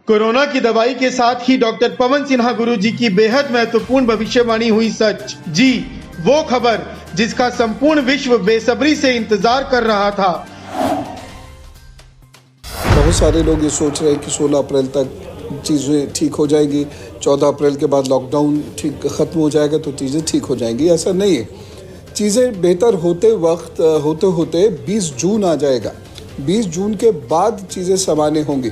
Corona की दवाई के साथ ही डॉक्टर पवन सिन्हा गुरुजी की बेहद महत्वपूर्ण भविष्यवाणी हुई सच। जी, वो खबर जिसका संपूर्ण विश्व बेसब्री से इंतजार कर रहा था। बहुत सारे लोग ये सोच रहे हैं कि 16 अप्रैल तक चीज़ें ठीक हो जाएगी, 14 अप्रैल के बाद लॉकडाउन ठीक ख़त्म हो जाएगा तो चीज़ें ठीक हो जाएंगी। ऐसा नहीं है। चीज़ें बेहतर होते होते 20 जून आ जाएगा। 20 जून के बाद चीज़ें सामान्य होंगी,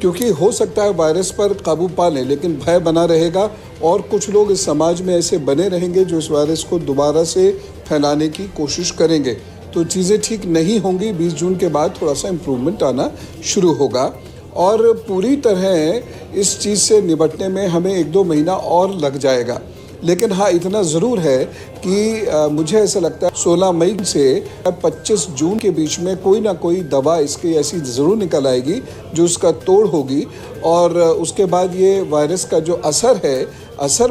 क्योंकि हो सकता है वायरस पर काबू पा लें, लेकिन भय बना रहेगा और कुछ लोग इस समाज में ऐसे बने रहेंगे जो इस वायरस को दोबारा से फैलाने की कोशिश करेंगे। तो चीज़ें ठीक नहीं होंगी। 20 जून के बाद थोड़ा सा इम्प्रूवमेंट आना शुरू होगा और पूरी तरह इस चीज़ से निपटने में हमें 1-2 महीना और लग जाएगा। लेकिन हाँ, इतना ज़रूर है कि मुझे ऐसा लगता है 16 मई से 25 जून के बीच में कोई ना कोई दवा इसकी ऐसी ज़रूर निकल आएगी जो उसका तोड़ होगी और उसके बाद ये वायरस का जो असर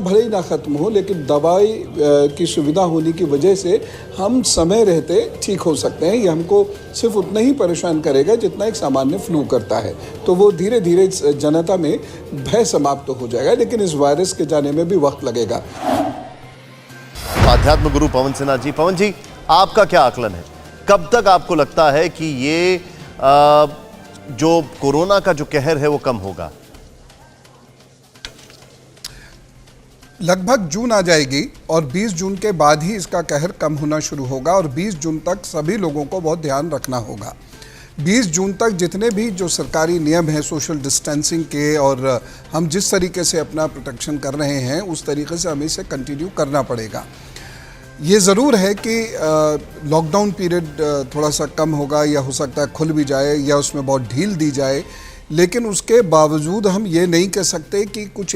भले ही ना ख़त्म हो, लेकिन दवाई की सुविधा होने की वजह से हम समय रहते ठीक हो सकते हैं। ये हमको सिर्फ उतना ही परेशान करेगा जितना एक सामान्य फ्लू करता है। तो वो धीरे धीरे जनता में भय समाप्त हो जाएगा, लेकिन इस वायरस के जाने में भी वक्त लगेगा। आध्यात्म गुरु पवन सिन्हा जी, पवन जी, आपका क्या आकलन है? कब तक आपको लगता है कि ये जो कोरोना का जो कहर है वो कम होगा? लगभग जून आ जाएगी और 20 जून के बाद ही इसका कहर कम होना शुरू होगा और 20 जून तक सभी लोगों को बहुत ध्यान रखना होगा। 20 जून तक जितने भी जो सरकारी नियम हैं सोशल डिस्टेंसिंग के और हम जिस तरीके से अपना प्रोटेक्शन कर रहे हैं उस तरीके से हमें इसे कंटिन्यू करना पड़ेगा। ये ज़रूर है कि लॉकडाउन पीरियड थोड़ा सा कम होगा या हो सकता है खुल भी जाए या उसमें बहुत ढील दी जाए, लेकिन उसके बावजूद हम ये नहीं कह सकते कि कुछ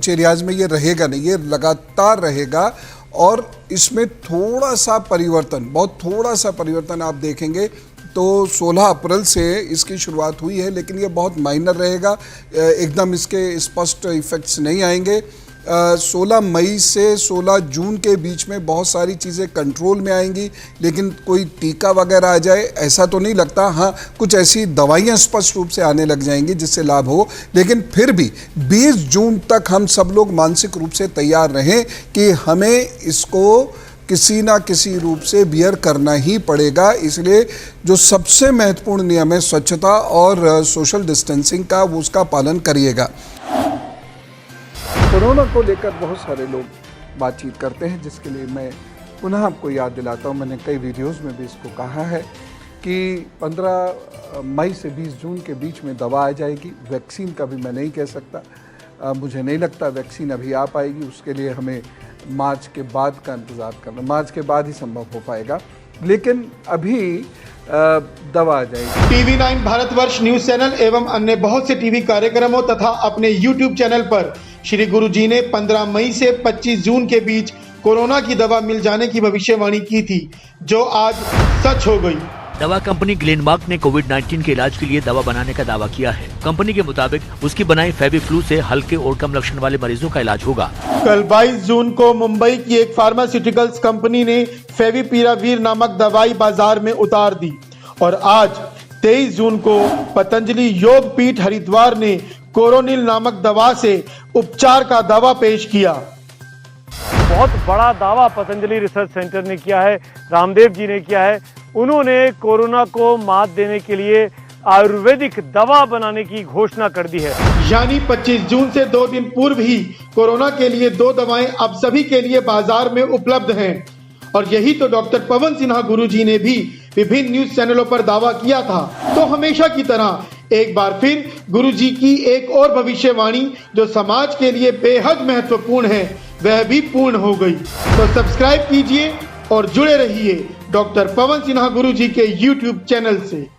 एरियाज़ में ये रहेगा नहीं। ये लगातार रहेगा और इसमें थोड़ा सा परिवर्तन आप देखेंगे। तो 16 अप्रैल से इसकी शुरुआत हुई है, लेकिन ये बहुत माइनर रहेगा, एकदम इसके स्पष्ट इफ़ेक्ट्स नहीं आएंगे। 16 मई से 16 जून के बीच में बहुत सारी चीज़ें कंट्रोल में आएंगी, लेकिन कोई टीका वगैरह आ जाए ऐसा तो नहीं लगता। हाँ, कुछ ऐसी दवाइयाँ स्पष्ट रूप से आने लग जाएंगी जिससे लाभ हो, लेकिन फिर भी 20 जून तक हम सब लोग मानसिक रूप से तैयार रहें कि हमें इसको किसी ना किसी रूप से बियर करना ही पड़ेगा। इसलिए जो सबसे महत्वपूर्ण नियम है स्वच्छता और सोशल डिस्टेंसिंग का, वो उसका पालन करिएगा। कोरोना को लेकर बहुत सारे लोग बातचीत करते हैं, जिसके लिए मैं पुनः आपको याद दिलाता हूँ। मैंने कई वीडियोस में भी इसको कहा है कि 15 मई से 20 जून के बीच में दवा आ जाएगी। वैक्सीन का भी मैं नहीं कह सकता, मुझे नहीं लगता वैक्सीन अभी आ पाएगी। उसके लिए हमें मार्च के बाद का इंतज़ार करना, मार्च के बाद ही संभव हो पाएगा, लेकिन अभी दवा आ जाएगी। TV9 भारतवर्ष न्यूज चैनल एवं अन्य बहुत से टीवी कार्यक्रमों तथा अपने YouTube चैनल पर श्री गुरुजी ने 15 मई से 25 जून के बीच कोरोना की दवा मिल जाने की भविष्यवाणी की थी, जो आज सच हो गई। दवा कंपनी ग्लेनमार्क ने कोविड-19 के इलाज के लिए दवा बनाने का दावा किया है। कंपनी के मुताबिक उसकी बनाई फेविफ्लू से हल्के और कम लक्षण वाले मरीजों का इलाज होगा। कल 22 जून को मुंबई की एक फार्मास्यूटिकल्स कंपनी ने फेविपिरावीर नामक दवाई बाजार में उतार दी और आज 23 जून को पतंजलि योग पीठ हरिद्वार ने कोरोनिल नामक दवा से उपचार का दावा पेश किया। बहुत बड़ा दावा पतंजलि रिसर्च सेंटर ने किया है, रामदेव जी ने किया है। उन्होंने कोरोना को मात देने के लिए आयुर्वेदिक दवा बनाने की घोषणा कर दी है। यानी 25 जून से 2 दिन पूर्व ही कोरोना के लिए 2 दवाएं अब सभी के लिए बाजार में उपलब्ध हैं। और यही तो डॉक्टर पवन सिन्हा गुरुजी ने भी विभिन्न न्यूज चैनलों पर दावा किया था। तो हमेशा की तरह एक बार फिर गुरुजी की एक और भविष्यवाणी जो समाज के लिए बेहद महत्वपूर्ण है, वह भी पूर्ण हो गई। तो सब्सक्राइब कीजिए और जुड़े रहिए डॉक्टर पवन सिन्हा गुरुजी के YouTube चैनल से।